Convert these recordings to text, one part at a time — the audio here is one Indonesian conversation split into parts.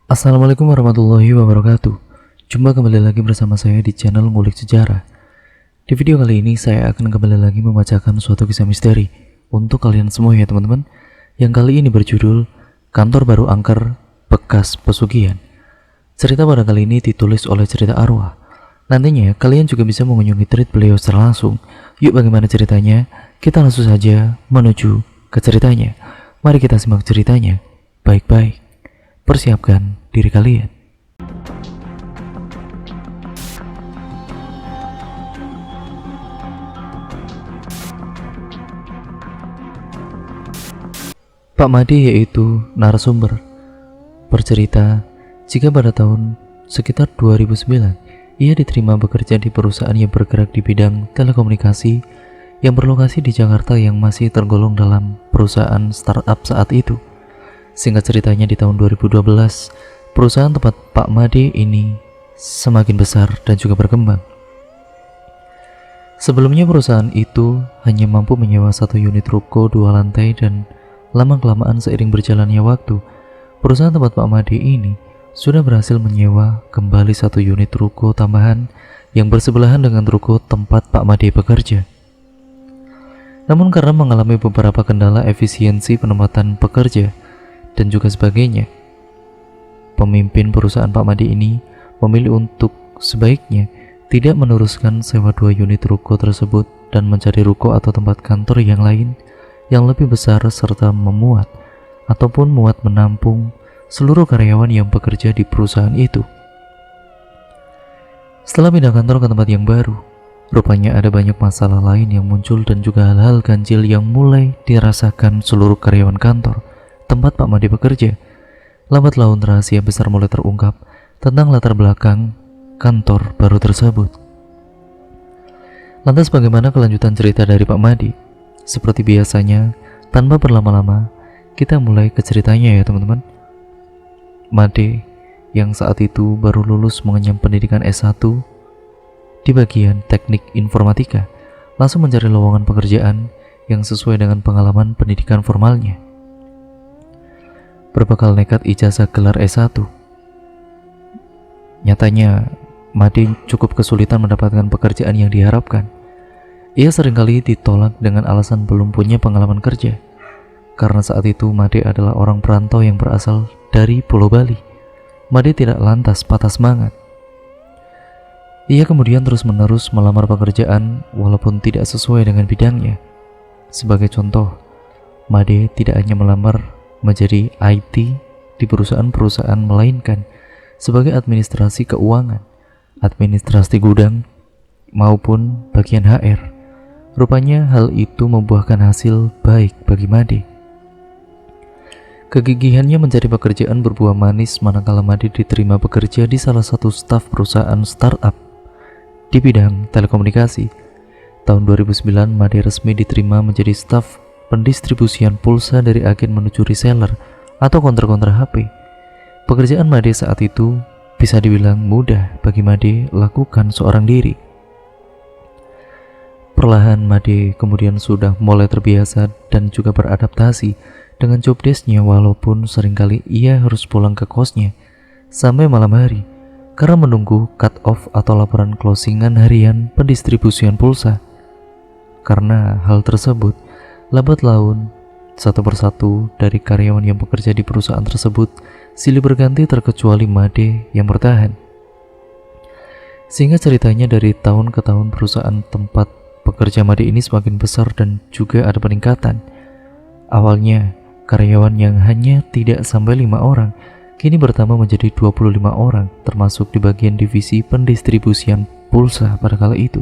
Assalamualaikum warahmatullahi wabarakatuh. Jumpa kembali lagi bersama saya di channel Ngulik Sejarah. Di video kali ini saya akan kembali lagi membacakan suatu kisah misteri untuk kalian semua ya teman-teman. Yang kali ini berjudul Kantor Baru Angker Bekas Pesugihan. Cerita pada kali ini ditulis oleh Cerita Arwah. Nantinya kalian juga bisa mengunjungi tweet beliau secara langsung. Yuk, bagaimana ceritanya? Kita langsung saja menuju ke ceritanya. Mari kita simak ceritanya baik-baik. Persiapkan diri kalian. Pak Made, yaitu narasumber, bercerita jika pada tahun sekitar 2009 ia diterima bekerja di perusahaan yang bergerak di bidang telekomunikasi yang berlokasi di Jakarta yang masih tergolong dalam perusahaan startup saat itu. Singkat ceritanya, di tahun 2012, perusahaan tempat Pak Made ini semakin besar dan juga berkembang. Sebelumnya perusahaan itu hanya mampu menyewa satu unit ruko 2 lantai dan lama-kelamaan seiring berjalannya waktu, perusahaan tempat Pak Made ini sudah berhasil menyewa kembali satu unit ruko tambahan yang bersebelahan dengan ruko tempat Pak Made bekerja. Namun karena mengalami beberapa kendala efisiensi penempatan pekerja dan juga sebagainya, pemimpin perusahaan Pak Made ini memilih untuk sebaiknya tidak meneruskan sewa 2 unit ruko tersebut dan mencari ruko atau tempat kantor yang lain yang lebih besar serta memuat ataupun muat menampung seluruh karyawan yang bekerja di perusahaan itu. Setelah pindah kantor ke tempat yang baru, rupanya ada banyak masalah lain yang muncul dan juga hal-hal ganjil yang mulai dirasakan seluruh karyawan kantor tempat Pak Made bekerja. Lambat laun rahasia besar mulai terungkap tentang latar belakang kantor baru tersebut. Lantas bagaimana kelanjutan cerita dari Pak Made? Seperti biasanya, tanpa berlama-lama, kita mulai ke ceritanya ya teman-teman. Made yang saat itu baru lulus mengenyam pendidikan S1 di bagian teknik informatika, langsung mencari lowongan pekerjaan yang sesuai dengan pengalaman pendidikan formalnya. Berbekal nekat ijazah gelar S1, nyatanya Made cukup kesulitan mendapatkan pekerjaan yang diharapkan. Ia seringkali ditolak dengan alasan belum punya pengalaman kerja. Karena saat itu Made adalah orang perantau yang berasal dari Pulau Bali, Made tidak lantas patah semangat. Ia kemudian terus-menerus melamar pekerjaan walaupun tidak sesuai dengan bidangnya. Sebagai contoh, Made tidak hanya melamar menjadi IT di perusahaan-perusahaan, melainkan sebagai administrasi keuangan, administrasi gudang, maupun bagian HR. Rupanya hal itu membuahkan hasil baik bagi Made. Kegigihannya mencari pekerjaan berbuah manis manakala Made diterima bekerja di salah satu staf perusahaan startup di bidang telekomunikasi. Tahun 2009, Made resmi diterima menjadi staf pendistribusian pulsa dari agen menuju reseller atau konter-konter HP. Pekerjaan Made saat itu bisa dibilang mudah bagi Made lakukan seorang diri. Perlahan Made kemudian sudah mulai terbiasa dan juga beradaptasi dengan job desk-nya, walaupun seringkali ia harus pulang ke kosnya sampai malam hari karena menunggu cut off atau laporan closingan harian pendistribusian pulsa. Karena hal tersebut, lambat laun satu persatu dari karyawan yang bekerja di perusahaan tersebut silih berganti terkecuali Made yang bertahan. Sehingga ceritanya dari tahun ke tahun perusahaan tempat pekerja Made ini semakin besar dan juga ada peningkatan. Awalnya karyawan yang hanya tidak sampai 5 orang kini bertambah menjadi 25 orang, termasuk di bagian divisi pendistribusian pulsa pada kala itu.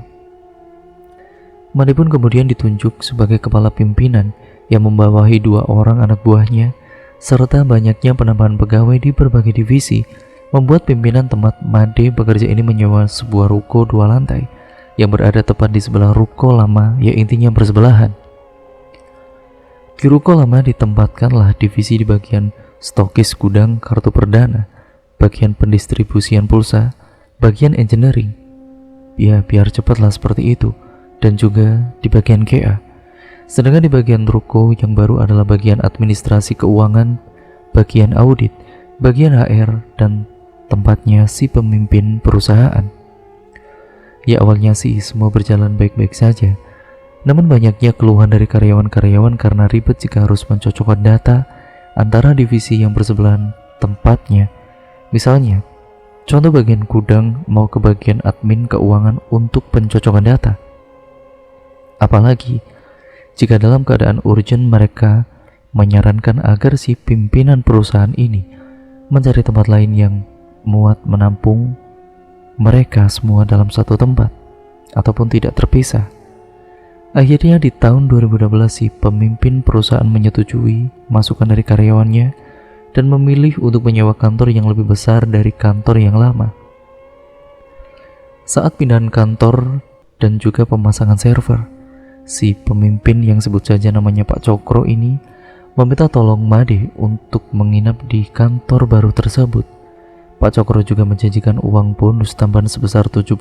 Made pun kemudian ditunjuk sebagai kepala pimpinan yang membawahi 2 orang anak buahnya, serta banyaknya penambahan pegawai di berbagai divisi, membuat pimpinan tempat Made bekerja ini menyewa sebuah ruko 2 lantai yang berada tepat di sebelah ruko lama yang intinya bersebelahan. Di ruko lama ditempatkanlah divisi di bagian stokis gudang kartu perdana, bagian pendistribusian pulsa, bagian engineering. Ya, biar cepatlah seperti itu. Dan juga di bagian QA. Sedangkan di bagian ruko yang baru adalah bagian administrasi keuangan, bagian audit, bagian HR, dan tempatnya si pemimpin perusahaan. Ya awalnya sih semua berjalan baik-baik saja, namun banyaknya keluhan dari karyawan-karyawan karena ribet jika harus mencocokkan data antara divisi yang bersebelahan tempatnya. Misalnya, contoh bagian gudang mau ke bagian admin keuangan untuk pencocokan data. Apalagi jika dalam keadaan urgent mereka menyarankan agar si pimpinan perusahaan ini mencari tempat lain yang muat menampung mereka semua dalam satu tempat ataupun tidak terpisah. Akhirnya di tahun 2012 si pemimpin perusahaan menyetujui masukan dari karyawannya dan memilih untuk menyewa kantor yang lebih besar dari kantor yang lama. Saat pindahan kantor dan juga pemasangan server, si pemimpin yang sebut saja namanya Pak Cokro ini meminta tolong Made untuk menginap di kantor baru tersebut. Pak Cokro juga menjanjikan uang bonus tambahan sebesar 70.000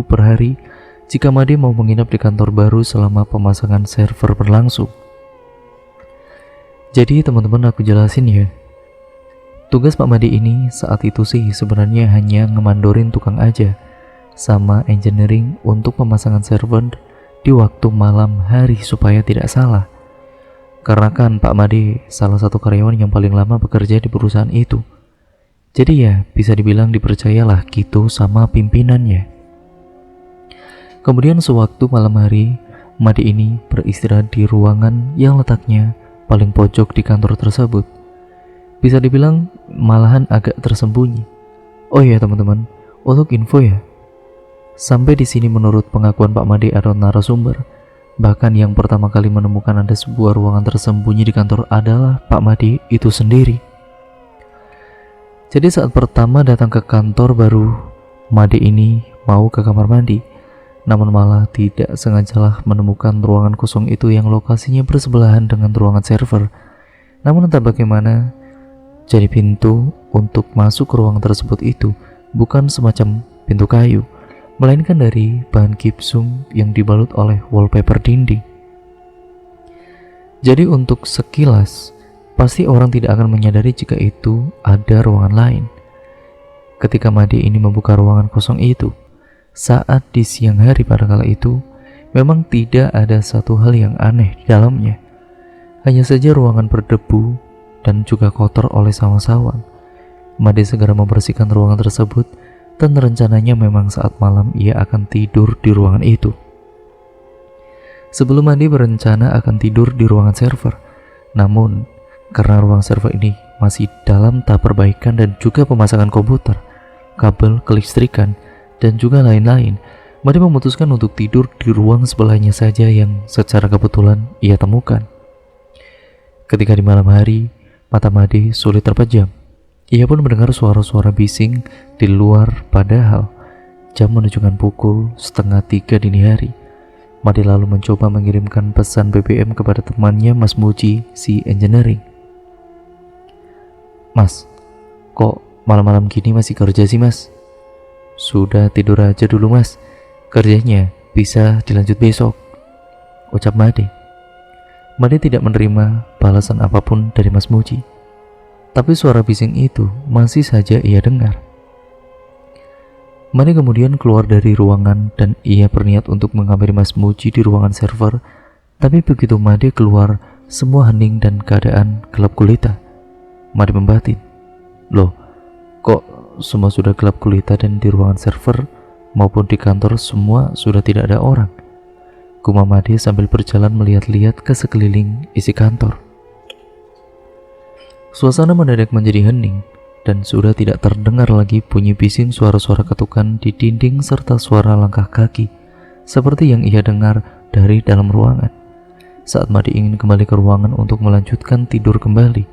per hari jika Made mau menginap di kantor baru selama pemasangan server berlangsung. Jadi teman-teman, aku jelasin ya. Tugas Pak Made ini saat itu sih sebenarnya hanya ngemandorin tukang aja sama engineering untuk pemasangan server di waktu malam hari supaya tidak salah. Karena kan Pak Made salah satu karyawan yang paling lama bekerja di perusahaan itu. Jadi ya bisa dibilang dipercayalah gitu sama pimpinannya. Kemudian sewaktu malam hari, Made ini beristirahat di ruangan yang letaknya paling pojok di kantor tersebut. Bisa dibilang malahan agak tersembunyi. Oh ya teman-teman, untuk info ya. Sampai di sini menurut pengakuan Pak Made atau narasumber, bahkan yang pertama kali menemukan ada sebuah ruangan tersembunyi di kantor adalah Pak Made itu sendiri. Jadi saat pertama datang ke kantor baru, Made ini mau ke kamar mandi, namun malah tidak sengajalah menemukan ruangan kosong itu yang lokasinya bersebelahan dengan ruangan server. Namun entah bagaimana, jadi pintu untuk masuk ke ruangan tersebut itu bukan semacam pintu kayu, melainkan dari bahan gipsum yang dibalut oleh wallpaper dinding. Jadi untuk sekilas, pasti orang tidak akan menyadari jika itu ada ruangan lain. Ketika Made ini membuka ruangan kosong itu, saat di siang hari pada kala itu, memang tidak ada satu hal yang aneh di dalamnya. Hanya saja ruangan berdebu dan juga kotor oleh sawang-sawang. Made segera membersihkan ruangan tersebut dan rencananya memang saat malam ia akan tidur di ruangan itu. Sebelum Made berencana akan tidur di ruangan server, namun karena ruang server ini masih dalam tahap perbaikan dan juga pemasangan komputer, kabel kelistrikan, dan juga lain-lain, Made memutuskan untuk tidur di ruang sebelahnya saja yang secara kebetulan ia temukan. Ketika di malam hari, mata Made sulit terpejam. Ia pun mendengar suara-suara bising di luar, padahal jam menunjukkan pukul 2:30 dini hari. Made lalu mencoba mengirimkan pesan BBM kepada temannya Mas Muji, si engineering. Mas, kok malam-malam gini masih kerja sih mas? Sudah tidur aja dulu mas, kerjanya bisa dilanjut besok, ucap Made. Made tidak menerima balasan apapun dari Mas Muji. Tapi suara bising itu masih saja ia dengar. Made kemudian keluar dari ruangan dan ia berniat untuk menghampiri Mas Muji di ruangan server. Tapi begitu Made keluar, semua hening dan keadaan gelap gulita. Made membatin, loh, kok semua sudah gelap gulita dan di ruangan server maupun di kantor semua sudah tidak ada orang? Gumam Made sambil berjalan melihat-lihat ke sekeliling isi kantor. Suasana mendadak menjadi hening dan sudah tidak terdengar lagi bunyi bising suara-suara ketukan di dinding serta suara langkah kaki seperti yang ia dengar dari dalam ruangan. Saat Made ingin kembali ke ruangan untuk melanjutkan tidur kembali,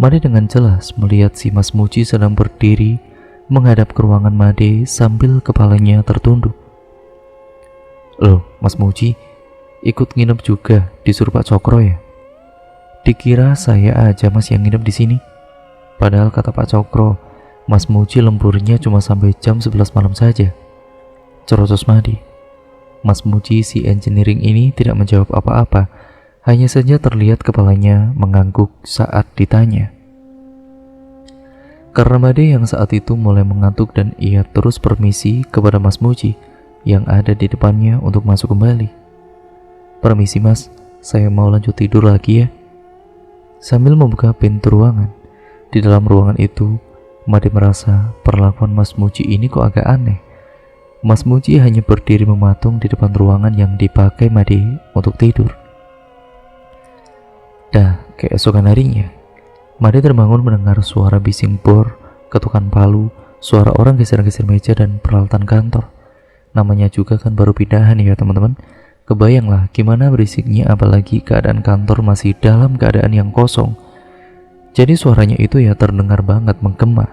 Made dengan jelas melihat si Mas Muji sedang berdiri menghadap ke ruangan Made sambil kepalanya tertunduk. Loh, Mas Muji ikut nginep juga disuruh Pak Cokro ya? Dikira saya aja mas yang nginep di sini. Padahal kata Pak Cokro, Mas Muji lemburnya cuma sampai jam 11 malam saja, cerotos Made. Mas Muji si engineering ini tidak menjawab apa-apa, hanya saja terlihat kepalanya mengangguk saat ditanya. Karena Made yang saat itu mulai mengantuk dan ia terus permisi kepada Mas Muji yang ada di depannya untuk masuk kembali. "Permisi Mas, saya mau lanjut tidur lagi ya." Sambil membuka pintu ruangan. Di dalam ruangan itu, Made merasa perlakuan Mas Muji ini kok agak aneh. Mas Muji hanya berdiri mematung di depan ruangan yang dipakai Made untuk tidur. Dah, keesokan harinya, Made terbangun mendengar suara bising bor, ketukan palu, suara orang geser-geser meja dan peralatan kantor. Namanya juga kan baru pindahan ya teman-teman. Kebayanglah gimana berisiknya, apalagi keadaan kantor masih dalam keadaan yang kosong. Jadi suaranya itu ya terdengar banget menggema.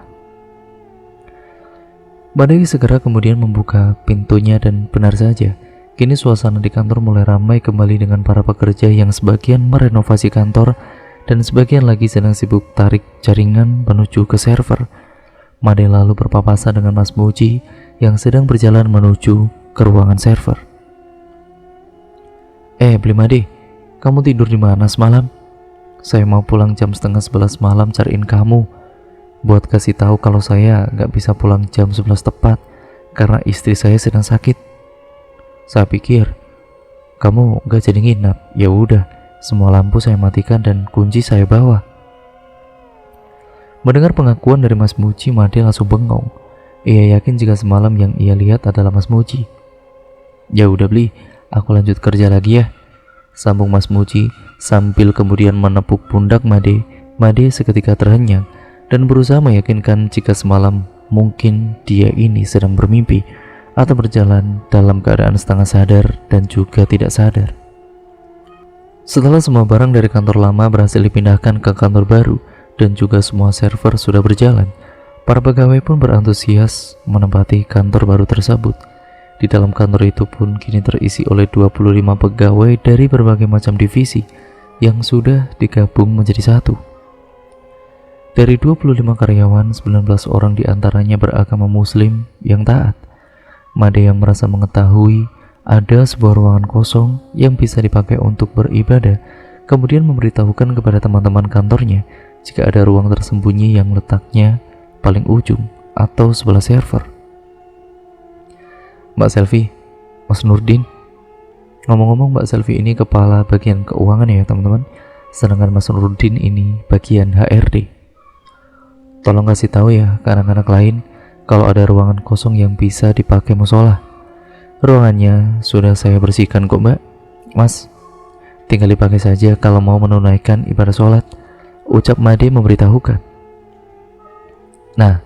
Made segera kemudian membuka pintunya dan benar saja, kini suasana di kantor mulai ramai kembali dengan para pekerja yang sebagian merenovasi kantor dan sebagian lagi sedang sibuk tarik jaringan menuju ke server. Made lalu berpapasan dengan Mas Muji yang sedang berjalan menuju ke ruangan server. Beli Made, kamu tidur di mana semalam? Saya mau pulang jam 10:30 malam cariin kamu, buat kasih tahu kalau saya nggak bisa pulang jam 11 tepat karena istri saya sedang sakit. Saya pikir kamu nggak jadi nginap. Ya udah, semua lampu saya matikan dan kunci saya bawa. Mendengar pengakuan dari Mas Muji, Made langsung bengong. Ia yakin jika semalam yang ia lihat adalah Mas Muji. "Ya udah Beli, aku lanjut kerja lagi ya," sambung Mas Muji sambil kemudian menepuk pundak Made. Made seketika terhenyak dan berusaha meyakinkan jika semalam mungkin dia ini sedang bermimpi atau berjalan dalam keadaan setengah sadar dan juga tidak sadar. Setelah semua barang dari kantor lama berhasil dipindahkan ke kantor baru dan juga semua server sudah berjalan, para pegawai pun berantusias menempati kantor baru tersebut. Di dalam kantor itu pun kini terisi oleh 25 pegawai dari berbagai macam divisi yang sudah digabung menjadi satu. Dari 25 karyawan, 19 orang diantaranya beragama Muslim yang taat. Made yang merasa mengetahui ada sebuah ruangan kosong yang bisa dipakai untuk beribadah, kemudian memberitahukan kepada teman-teman kantornya jika ada ruang tersembunyi yang letaknya paling ujung atau sebelah server. "Mbak Selvi, Mas Nurdin." Ngomong-ngomong, Mbak Selvi ini kepala bagian keuangan ya teman-teman, sedangkan Mas Nurdin ini bagian HRD. "Tolong kasih tahu ya ke anak-anak lain kalau ada ruangan kosong yang bisa dipakai musola. Ruangannya sudah saya bersihkan kok Mbak. Mas, tinggal dipakai saja kalau mau menunaikan ibadah sholat," ucap Made memberitahukan. Nah,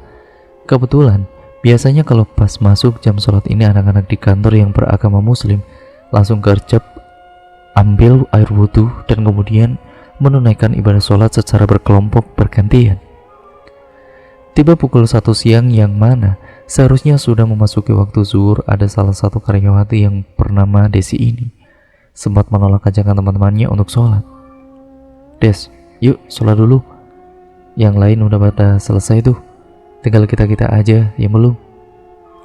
kebetulan biasanya kalau pas masuk jam sholat ini anak-anak di kantor yang beragama Muslim langsung gercep ambil air wudhu dan kemudian menunaikan ibadah sholat secara berkelompok bergantian. Tiba pukul 1 siang yang mana seharusnya sudah memasuki waktu zuhur, ada salah satu karyawati yang bernama Desi ini sempat menolak ajakan teman-temannya untuk sholat. "Des, yuk sholat dulu. Yang lain udah pada selesai tuh. Tinggal kita-kita aja yang belum,"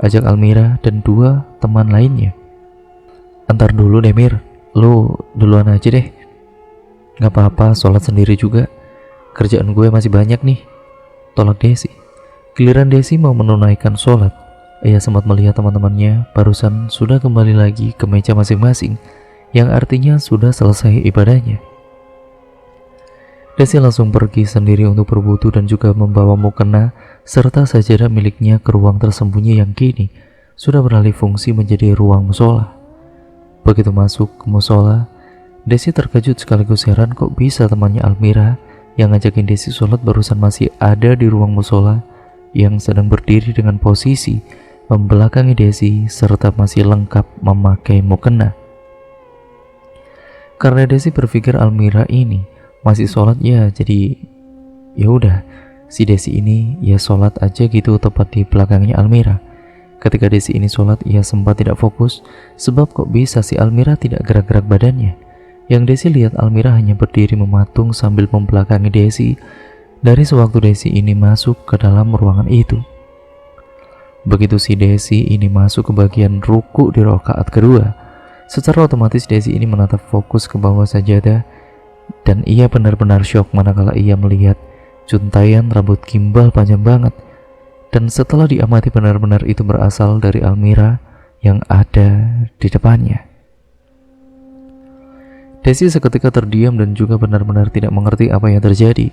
ajak Almira dan 2 teman lainnya. "Antar dulu deh Mir, lu duluan aja deh." "Gak apa-apa, sholat sendiri juga. Kerjaan gue masih banyak nih," tolak Desi. Giliran Desi mau menunaikan sholat, ia sempat melihat teman-temannya barusan sudah kembali lagi ke meja masing-masing, yang artinya sudah selesai ibadahnya. Desi langsung pergi sendiri untuk berwudu dan juga membawa mukena serta sajadah miliknya ke ruang tersembunyi yang kini sudah beralih fungsi menjadi ruang musola. Begitu masuk ke musola, Desi terkejut sekaligus heran kok bisa temannya Almira yang ngajakin Desi sholat barusan masih ada di ruang musola yang sedang berdiri dengan posisi membelakangi Desi serta masih lengkap memakai mukena. Karena Desi berpikir Almira ini masih sholat ya, jadi ya udah si Desi ini ya sholat aja gitu tepat di belakangnya Almira. Ketika Desi ini sholat, ia sempat tidak fokus sebab kok bisa si Almira tidak gerak-gerak badannya. Yang Desi lihat Almira hanya berdiri mematung sambil membelakangi Desi dari sewaktu Desi ini masuk ke dalam ruangan itu. Begitu si Desi ini masuk ke bagian ruku di rakaat kedua, secara otomatis Desi ini menatap fokus ke bawah sajadah dan ia benar-benar syok manakala ia melihat juntayan rambut gimbal panjang banget. Dan setelah diamati benar-benar itu berasal dari Almira yang ada di depannya. Desi seketika terdiam dan juga benar-benar tidak mengerti apa yang terjadi.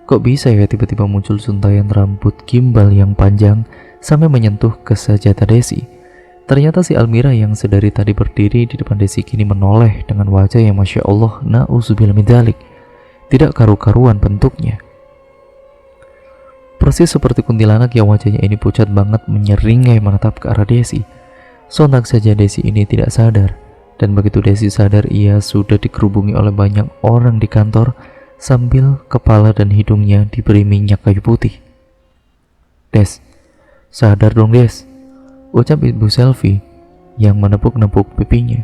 Kok bisa ya tiba-tiba muncul juntayan rambut gimbal yang panjang sampai menyentuh ke sajadah Desi. Ternyata si Almira yang sedari tadi berdiri di depan Desi kini menoleh dengan wajah yang Masya Allah, na'udzubillah min dzalik, tidak karu-karuan bentuknya. Persis seperti kuntilanak yang wajahnya ini pucat banget menyeringai menatap ke arah Desi. Sontak saja Desi ini tidak sadar, dan begitu Desi sadar ia sudah dikerubungi oleh banyak orang di kantor sambil kepala dan hidungnya diberi minyak kayu putih. "Des, sadar dong Des," ucap Ibu Selvi yang menepuk-nepuk pipinya.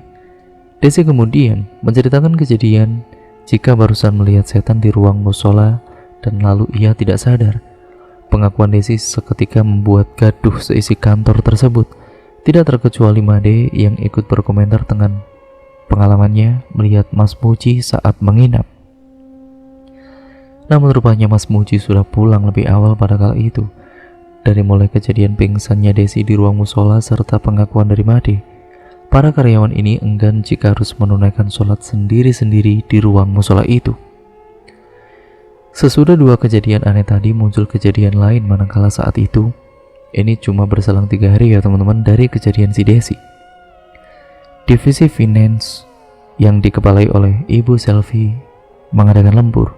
Desi kemudian menceritakan kejadian jika barusan melihat setan di ruang musola dan lalu ia tidak sadar. Pengakuan Desi seketika membuat gaduh seisi kantor tersebut, tidak terkecuali Made yang ikut berkomentar dengan pengalamannya melihat Mas Muji saat menginap. Namun rupanya Mas Muji sudah pulang lebih awal pada kala itu. Dari mulai kejadian pingsannya Desi di ruang musola serta pengakuan dari Made, para karyawan ini enggan jika harus menunaikan sholat sendiri-sendiri di ruang musola itu. Sesudah dua kejadian aneh tadi muncul kejadian lain manakala saat itu. Ini cuma berselang 3 hari ya teman-teman dari kejadian si Desi. Divisi Finance yang dikepalai oleh Ibu Selvi mengadakan lembur.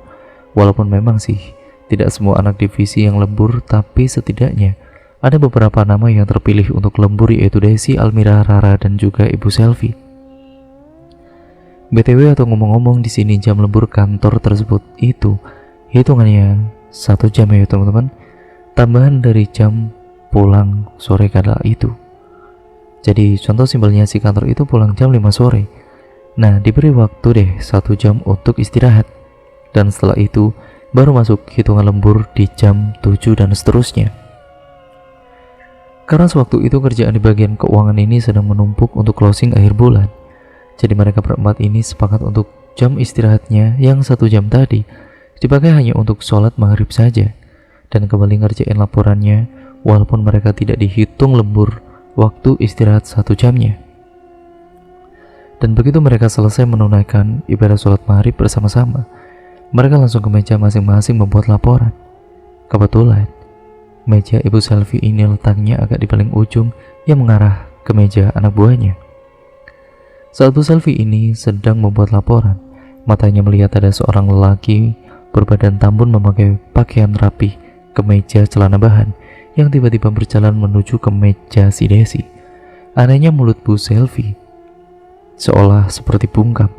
Walaupun memang sih tidak semua anak divisi yang lembur, tapi setidaknya ada beberapa nama yang terpilih untuk lembur, yaitu Desi, Almira, Rara, dan juga Ibu Selvi. BTW atau ngomong-ngomong, di sini jam lembur kantor tersebut itu hitungannya 1 jam ya teman-teman, tambahan dari jam pulang sore kala itu. Jadi contoh simpelnya si kantor itu pulang jam 5 sore. Nah, diberi waktu deh 1 jam untuk istirahat, dan setelah itu baru masuk hitungan lembur di jam 7 dan seterusnya. Karena sewaktu itu kerjaan di bagian keuangan ini sedang menumpuk untuk closing akhir bulan, jadi mereka berempat ini sepakat untuk jam istirahatnya yang 1 jam tadi dipakai hanya untuk sholat maghrib saja, dan kembali ngerjain laporannya walaupun mereka tidak dihitung lembur waktu istirahat 1 jamnya. Dan begitu mereka selesai menunaikan ibadah sholat maghrib bersama-sama, mereka langsung ke meja masing-masing membuat laporan. Kebetulan meja Ibu Selvi ini letaknya agak di paling ujung yang mengarah ke meja anak buahnya. Saat Bu Selvi ini sedang membuat laporan, matanya melihat ada seorang lelaki berbadan tambun memakai pakaian rapi ke meja celana bahan yang tiba-tiba berjalan menuju ke meja si Desi. Anehnya mulut Bu Selvi seolah seperti bungkam,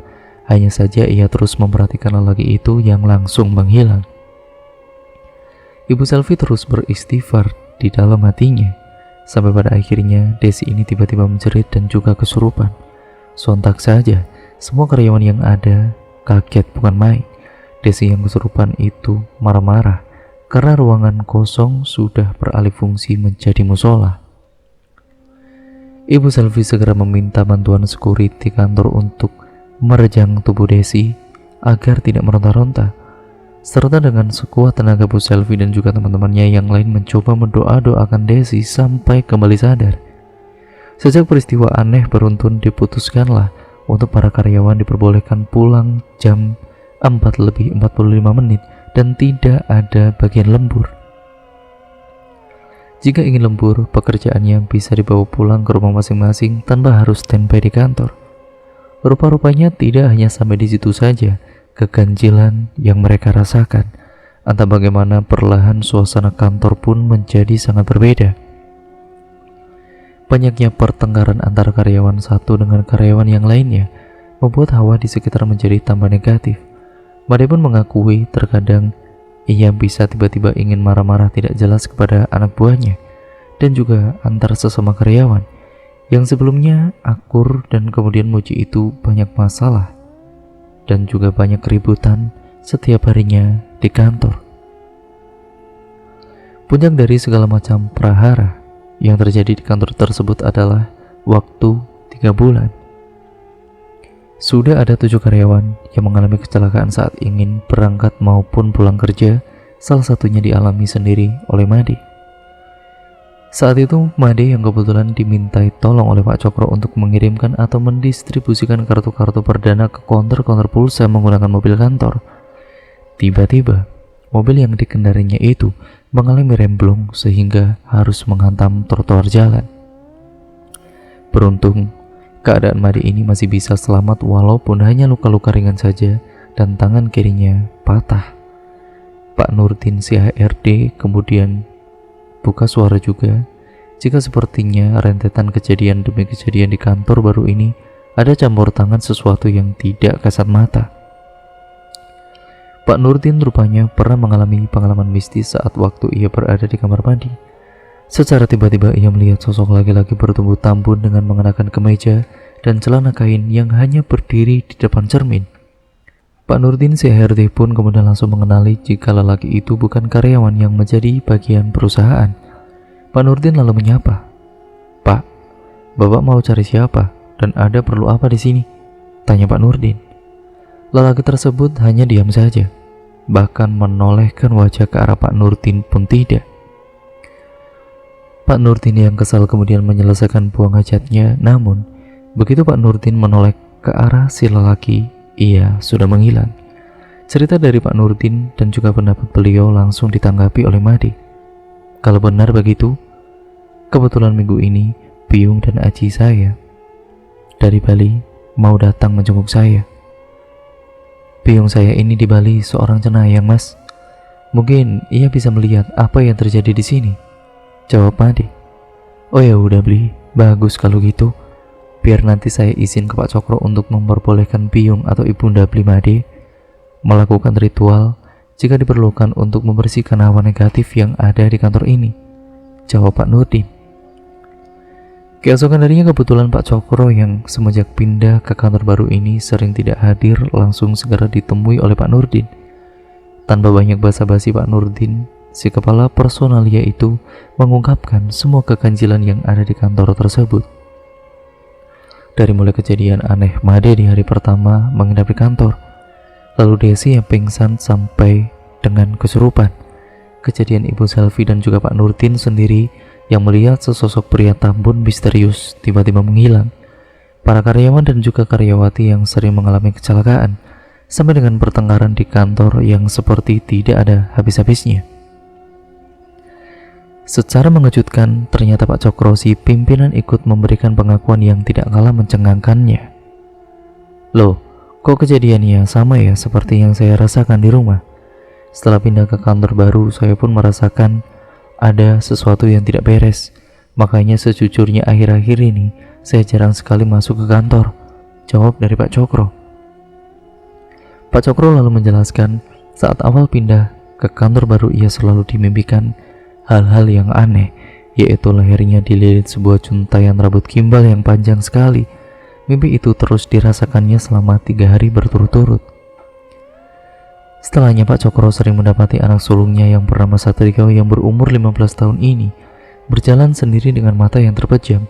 hanya saja ia terus memperhatikan lelaki itu yang langsung menghilang. Ibu Selvi terus beristighfar di dalam hatinya, sampai pada akhirnya Desi ini tiba-tiba menjerit dan juga kesurupan. Sontak saja semua karyawan yang ada kaget bukan main. Desi yang kesurupan itu marah-marah karena ruangan kosong sudah beralih fungsi menjadi musola. Ibu Selvi segera meminta bantuan security kantor untuk merejang tubuh Desi agar tidak meronta-ronta, serta dengan sekuat tenaga Bu Selvi dan juga teman-temannya yang lain mencoba mendoa-doakan Desi sampai kembali sadar. Sejak peristiwa aneh beruntun diputuskanlah untuk para karyawan diperbolehkan pulang jam 4:45 dan tidak ada bagian lembur. Jika ingin lembur, pekerjaannya bisa dibawa pulang ke rumah masing-masing tanpa harus standby di kantor. Rupa-rupanya tidak hanya sampai di situ saja keganjilan yang mereka rasakan, entah bagaimana perlahan suasana kantor pun menjadi sangat berbeda. Banyaknya pertengkaran antara karyawan satu dengan karyawan yang lainnya membuat hawa di sekitar menjadi tambah negatif. Made pun mengakui terkadang ia bisa tiba-tiba ingin marah-marah tidak jelas kepada anak buahnya dan juga antar sesama karyawan yang sebelumnya akur, dan kemudian Muji itu banyak masalah dan juga banyak keributan setiap harinya di kantor. Puncak dari segala macam prahara yang terjadi di kantor tersebut adalah waktu 3 bulan. Sudah ada 7 karyawan yang mengalami kecelakaan saat ingin berangkat maupun pulang kerja salah satunya dialami sendiri oleh Made. Saat itu Made yang kebetulan dimintai tolong oleh Pak Cokro untuk mengirimkan atau mendistribusikan kartu-kartu perdana ke counter-counter pulsa menggunakan mobil kantor. Tiba-tiba mobil yang dikendarinya itu mengalami remblong sehingga harus menghantam trotoar jalan. Beruntung keadaan Made ini masih bisa selamat walaupun hanya luka-luka ringan saja dan tangan kirinya patah. Pak Nurdin CHRD kemudian buka suara juga jika sepertinya rentetan kejadian demi kejadian di kantor baru ini ada campur tangan sesuatu yang tidak kasat mata. Pak Nurdin rupanya pernah mengalami pengalaman mistis saat waktu ia berada di kamar mandi. Secara tiba-tiba ia melihat sosok laki-laki bertubuh tambun dengan mengenakan kemeja dan celana kain yang hanya berdiri di depan cermin. Pak Nurdin CHRD pun kemudian langsung mengenali jika lelaki itu bukan karyawan yang menjadi bagian perusahaan. Pak Nurdin lalu menyapa, "Pak, Bapak mau cari siapa dan ada perlu apa di sini?" tanya Pak Nurdin. Lelaki tersebut hanya diam saja, bahkan menolehkan wajah ke arah Pak Nurdin pun tidak. Pak Nurdin yang kesal kemudian menyelesaikan buang hajatnya, namun begitu Pak Nurdin menoleh ke arah si lelaki, ia sudah menghilang. Cerita dari Pak Nurdin dan juga pendapat beliau langsung ditanggapi oleh Made. Kalau benar begitu, kebetulan minggu ini Biung dan Aji saya dari Bali mau datang menjenguk saya. Biung saya ini di Bali seorang cenayang, Mas. Mungkin ia bisa melihat apa yang terjadi di sini, jawab Made. Oh ya udah Bli, bagus kalau gitu. Biar nanti saya izin ke Pak Cokro untuk memperbolehkan Biung atau Ibunda Bli Made melakukan ritual jika diperlukan untuk membersihkan hawa negatif yang ada di kantor ini, jawab Pak Nurdin. Keesokan harinya kebetulan Pak Cokro yang semenjak pindah ke kantor baru ini sering tidak hadir langsung segera ditemui oleh Pak Nurdin. Tanpa banyak basa-basi, Pak Nurdin, si kepala personalia itu, mengungkapkan semua keganjilan yang ada di kantor tersebut. Dari mulai kejadian aneh Made di hari pertama menginap di kantor, lalu Desi yang pingsan sampai dengan kesurupan, kejadian Ibu Selvi dan juga Pak Nurdin sendiri yang melihat sesosok pria tambun misterius tiba-tiba menghilang, para karyawan dan juga karyawati yang sering mengalami kecelakaan, sampai dengan pertengkaran di kantor yang seperti tidak ada habis-habisnya. Secara mengejutkan, ternyata Pak Cokro si pimpinan ikut memberikan pengakuan yang tidak kalah mencengangkannya. Loh, kok kejadiannya sama ya seperti yang saya rasakan di rumah? Setelah pindah ke kantor baru, saya pun merasakan ada sesuatu yang tidak beres. Makanya sejujurnya akhir-akhir ini saya jarang sekali masuk ke kantor, jawab dari Pak Cokro. Pak Cokro lalu menjelaskan saat awal pindah ke kantor baru ia selalu dimimpikan hal-hal yang aneh, yaitu lehernya dililit sebuah juntayan rambut gimbal yang panjang sekali. Mimpi itu terus dirasakannya selama 3 hari berturut-turut. Setelahnya Pak Cokro sering mendapati anak sulungnya yang bernama Satrio yang berumur 15 tahun ini berjalan sendiri dengan mata yang terpejam.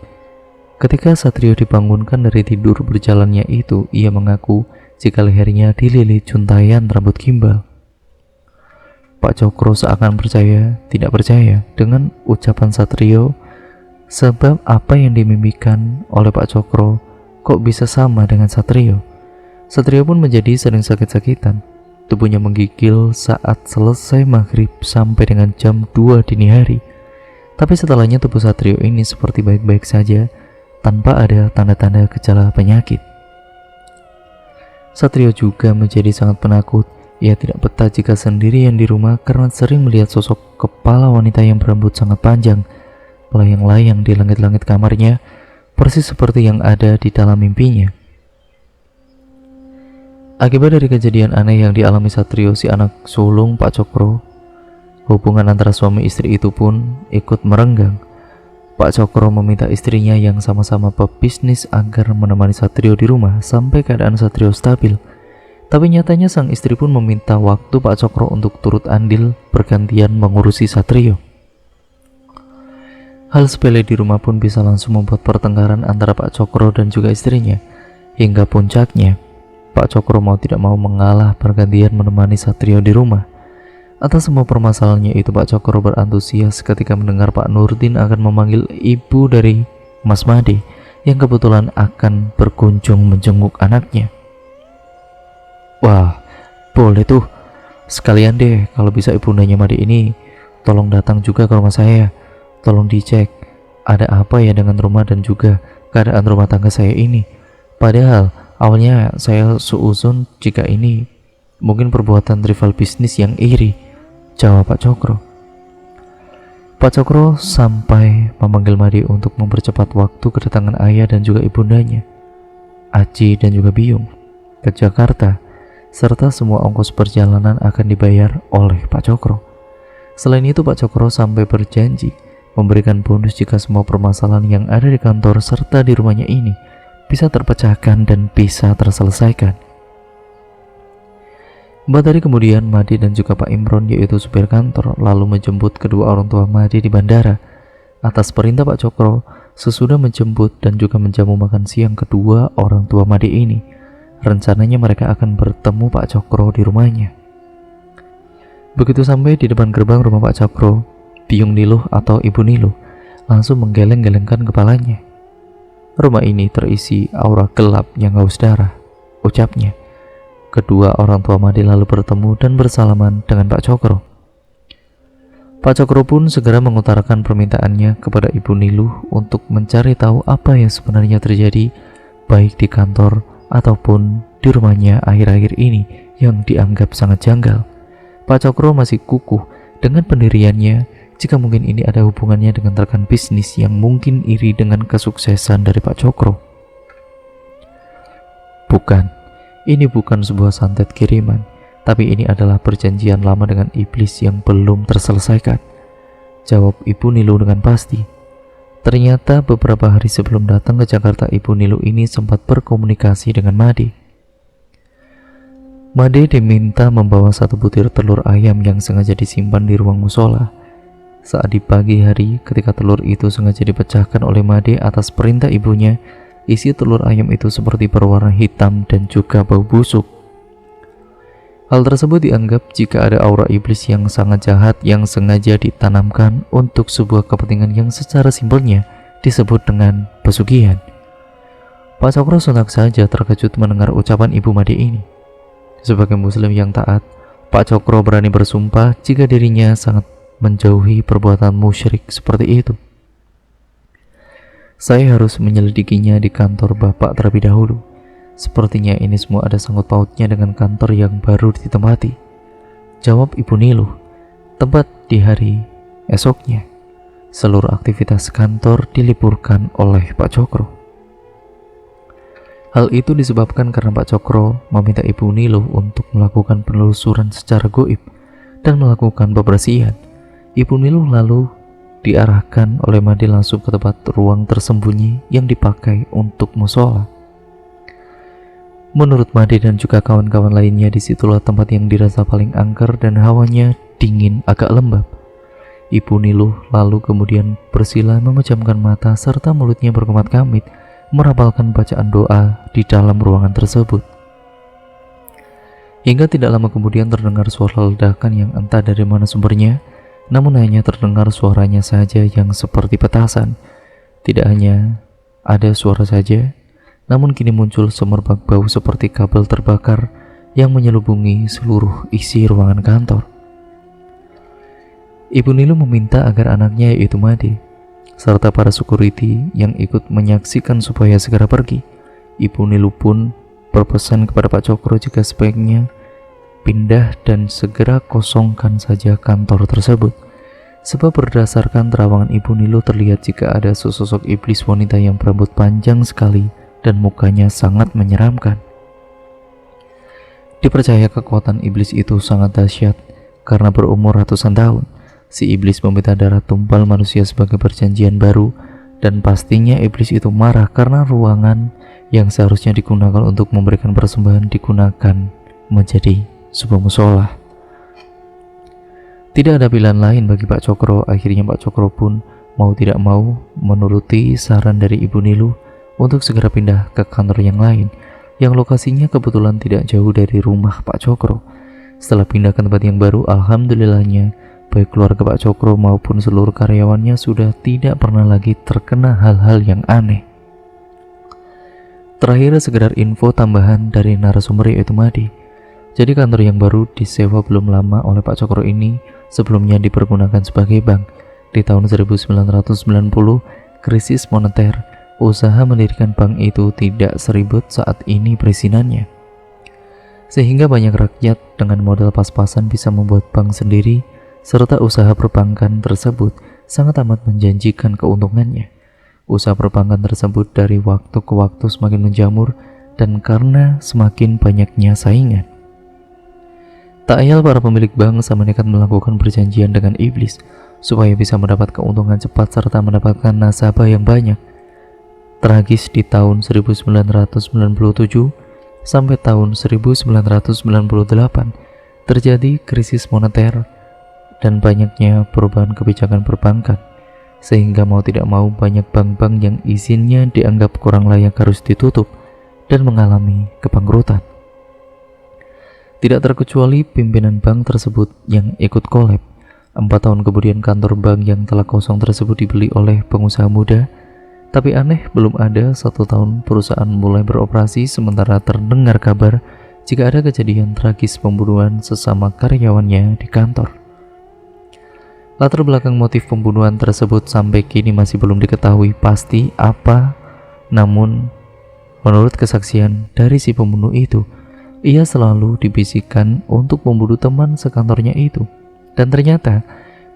Ketika Satrio dibangunkan dari tidur berjalannya itu, ia mengaku jika lehernya dililit juntayan rambut gimbal. Pak Cokro seakan percaya, tidak percaya dengan ucapan Satrio, sebab apa yang dimimpikan oleh Pak Cokro kok bisa sama dengan Satrio. Satrio pun menjadi sering sakit-sakitan. Tubuhnya menggigil saat selesai maghrib sampai dengan jam 2 dini hari. Tapi setelahnya tubuh Satrio ini seperti baik-baik saja, tanpa ada tanda-tanda gejala penyakit. Satrio juga menjadi sangat penakut. Ia tidak betah jika sendirian di rumah karena sering melihat sosok kepala wanita yang berambut sangat panjang melayang-layang di langit-langit kamarnya, persis seperti yang ada di dalam mimpinya. Akibat dari kejadian aneh yang dialami Satrio si anak sulung Pak Cokro, hubungan antara suami istri itu pun ikut merenggang. Pak Cokro meminta istrinya yang sama-sama pebisnis agar menemani Satrio di rumah sampai keadaan Satrio stabil. Tapi nyatanya sang istri pun meminta waktu Pak Cokro untuk turut andil bergantian mengurusi Satrio. Hal sepele di rumah pun bisa langsung membuat pertengkaran antara Pak Cokro dan juga istrinya. Hingga puncaknya, Pak Cokro mau tidak mau mengalah bergantian menemani Satrio di rumah. Atas semua permasalahannya itu, Pak Cokro berantusias ketika mendengar Pak Nurdin akan memanggil ibu dari Mas Made yang kebetulan akan berkunjung menjenguk anaknya. Wah, boleh tuh. Sekalian deh, kalau bisa ibundanya Made ini tolong datang juga ke rumah saya. Tolong dicek ada apa ya dengan rumah dan juga keadaan rumah tangga saya ini. Padahal awalnya saya suuzon jika ini mungkin perbuatan rival bisnis yang iri, jawab Pak Cokro. Pak Cokro sampai memanggil Made untuk mempercepat waktu kedatangan ayah dan juga ibundanya, Aji dan juga Biung, ke Jakarta, serta semua ongkos perjalanan akan dibayar oleh Pak Cokro. Selain itu, Pak Cokro sampai berjanji memberikan bonus jika semua permasalahan yang ada di kantor serta di rumahnya ini bisa terpecahkan dan bisa terselesaikan. 4 hari kemudian, Made dan juga Pak Imron, yaitu supir kantor, lalu menjemput kedua orang tua Made di bandara. Atas perintah Pak Cokro, sesudah menjemput dan juga menjamu makan siang kedua orang tua Made ini, rencananya mereka akan bertemu Pak Cokro di rumahnya. Begitu sampai di depan gerbang rumah Pak Cokro, Biung Niluh atau Ibu Niluh langsung menggeleng-gelengkan kepalanya. Rumah ini terisi aura gelap yang haus darah, ucapnya. Kedua orang tua Made lalu bertemu dan bersalaman dengan Pak Cokro. Pak Cokro pun segera mengutarakan permintaannya kepada Ibu Niluh untuk mencari tahu apa yang sebenarnya terjadi, baik di kantor ataupun di rumahnya akhir-akhir ini yang dianggap sangat janggal. Pak Cokro masih kukuh dengan pendiriannya jika mungkin ini ada hubungannya dengan rekan bisnis yang mungkin iri dengan kesuksesan dari Pak Cokro. Bukan. Ini bukan sebuah santet kiriman, tapi ini adalah perjanjian lama dengan iblis yang belum terselesaikan, jawab Ibu Niluh dengan pasti. Ternyata beberapa hari sebelum datang ke Jakarta, Ibu Niluh ini sempat berkomunikasi dengan Made. Made diminta membawa 1 butir telur ayam yang sengaja disimpan di ruang musola. Saat di pagi hari, ketika telur itu sengaja dipecahkan oleh Made atas perintah ibunya, isi telur ayam itu seperti berwarna hitam dan juga bau busuk. Hal tersebut dianggap jika ada aura iblis yang sangat jahat yang sengaja ditanamkan untuk sebuah kepentingan yang secara simpelnya disebut dengan pesugihan. Pak Cokro sontak saja terkejut mendengar ucapan Ibu Made ini. Sebagai muslim yang taat, Pak Cokro berani bersumpah jika dirinya sangat menjauhi perbuatan musyrik seperti itu. Saya harus menyelidikinya di kantor Bapak terlebih dahulu. Sepertinya ini semua ada sangkut pautnya dengan kantor yang baru ditempati, jawab Ibu Niluh. Tepat di hari esoknya, seluruh aktivitas kantor diliburkan oleh Pak Cokro. Hal itu disebabkan karena Pak Cokro meminta Ibu Niluh untuk melakukan penelusuran secara goib dan melakukan pembersihan. Ibu Niluh lalu diarahkan oleh Made langsung ke tempat ruang tersembunyi yang dipakai untuk musola. Menurut Made dan juga kawan-kawan lainnya, disitulah tempat yang dirasa paling angker dan hawanya dingin agak lembab. Ibu Niluh lalu kemudian bersila memejamkan mata serta mulutnya berkemat-kamit merapalkan bacaan doa di dalam ruangan tersebut. Hingga tidak lama kemudian terdengar suara ledakan yang entah dari mana sumbernya, namun hanya terdengar suaranya saja yang seperti petasan. Tidak hanya ada suara saja, namun kini muncul semerbak bau seperti kabel terbakar yang menyelubungi seluruh isi ruangan kantor. Ibu Niluh meminta agar anaknya yaitu Made serta para security yang ikut menyaksikan supaya segera pergi. Ibu Niluh pun berpesan kepada Pak Cokro jika sebaiknya pindah dan segera kosongkan saja kantor tersebut, sebab berdasarkan terawangan Ibu Niluh terlihat jika ada sesosok iblis wanita yang berambut panjang sekali dan mukanya sangat menyeramkan. Dipercaya kekuatan iblis itu sangat dahsyat karena berumur ratusan tahun. Si iblis meminta darah tumpal manusia sebagai perjanjian baru, dan pastinya iblis itu marah karena ruangan yang seharusnya digunakan untuk memberikan persembahan digunakan menjadi sebuah musola. Tidak ada pilihan lain bagi Pak Cokro. Akhirnya Pak Cokro pun mau tidak mau menuruti saran dari Ibu Niluh untuk segera pindah ke kantor yang lain, yang lokasinya kebetulan tidak jauh dari rumah Pak Cokro. Setelah pindah ke tempat yang baru, alhamdulillahnya baik keluarga Pak Cokro maupun seluruh karyawannya sudah tidak pernah lagi terkena hal-hal yang aneh. Terakhir sekedar info tambahan dari narasumber yaitu Madi. Jadi kantor yang baru disewa belum lama oleh Pak Cokro ini sebelumnya dipergunakan sebagai bank. Di tahun 1990, krisis moneter, usaha mendirikan bank itu tidak seribut saat ini perizinannya. Sehingga banyak rakyat dengan modal pas-pasan bisa membuat bank sendiri, serta usaha perbankan tersebut sangat amat menjanjikan keuntungannya. Usaha perbankan tersebut dari waktu ke waktu semakin menjamur dan karena semakin banyaknya saingan. Tak ayal para pemilik bank sama nekat melakukan perjanjian dengan iblis supaya bisa mendapat keuntungan cepat serta mendapatkan nasabah yang banyak. Tragis di tahun 1997 sampai tahun 1998 terjadi krisis moneter dan banyaknya perubahan kebijakan perbankan, sehingga mau tidak mau banyak bank-bank yang izinnya dianggap kurang layak harus ditutup dan mengalami kebangkrutan. Tidak terkecuali pimpinan bank tersebut yang ikut kolab. 4 tahun kemudian kantor bank yang telah kosong tersebut dibeli oleh pengusaha muda. Tapi aneh, belum ada 1 tahun perusahaan mulai beroperasi sementara terdengar kabar jika ada kejadian tragis pembunuhan sesama karyawannya di kantor. Latar belakang motif pembunuhan tersebut sampai kini masih belum diketahui pasti apa. Namun, menurut kesaksian dari si pembunuh itu, ia selalu dibisikkan untuk membunuh teman sekantornya itu. Dan ternyata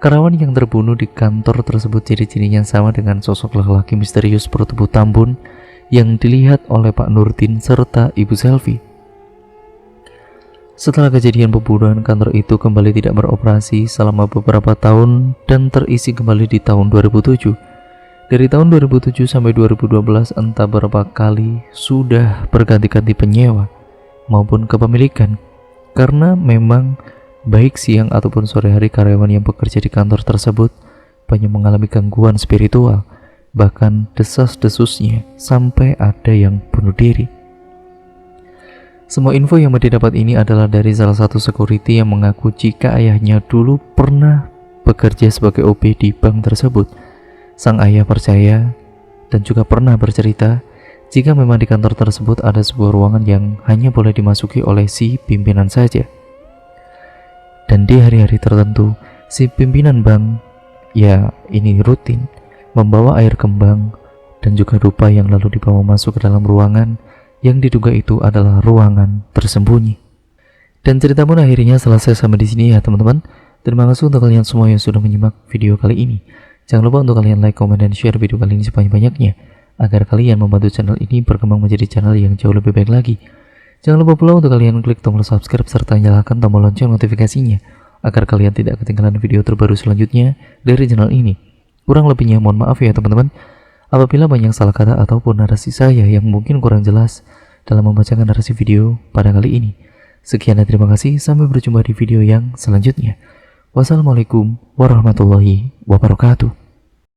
karyawan yang terbunuh di kantor tersebut ciri-cirinya sama dengan sosok laki-laki misterius bertubuh tambun yang dilihat oleh Pak Nurdin serta Ibu Selvi. Setelah kejadian pembunuhan, kantor itu kembali tidak beroperasi selama beberapa tahun dan terisi kembali di tahun 2007. Dari tahun 2007 sampai 2012 entah berapa kali sudah berganti-ganti penyewa maupun kepemilikan, karena memang baik siang ataupun sore hari karyawan yang bekerja di kantor tersebut banyak mengalami gangguan spiritual, bahkan desas-desusnya sampai ada yang bunuh diri. Semua info yang didapat ini adalah dari salah satu security yang mengaku jika ayahnya dulu pernah bekerja sebagai OB di bank tersebut. Sang ayah percaya dan juga pernah bercerita jika memang di kantor tersebut ada sebuah ruangan yang hanya boleh dimasuki oleh si pimpinan saja. Dan di hari-hari tertentu, si pimpinan bank, ya ini rutin, membawa air kembang dan juga dupa yang lalu dibawa masuk ke dalam ruangan yang diduga itu adalah ruangan tersembunyi. Dan cerita pun akhirnya selesai sampai di sini ya teman-teman. Terima kasih untuk kalian semua yang sudah menyimak video kali ini. Jangan lupa untuk kalian like, komen, dan share video kali ini sebanyak-banyaknya agar kalian membantu channel ini berkembang menjadi channel yang jauh lebih baik lagi. Jangan lupa pula untuk kalian klik tombol subscribe serta nyalakan tombol lonceng notifikasinya agar kalian tidak ketinggalan video terbaru selanjutnya dari channel ini. Kurang lebihnya mohon maaf ya teman-teman apabila banyak salah kata ataupun narasi saya yang mungkin kurang jelas dalam membacakan narasi video pada kali ini. Sekian dan terima kasih, sampai berjumpa di video yang selanjutnya. Wassalamualaikum warahmatullahi wabarakatuh.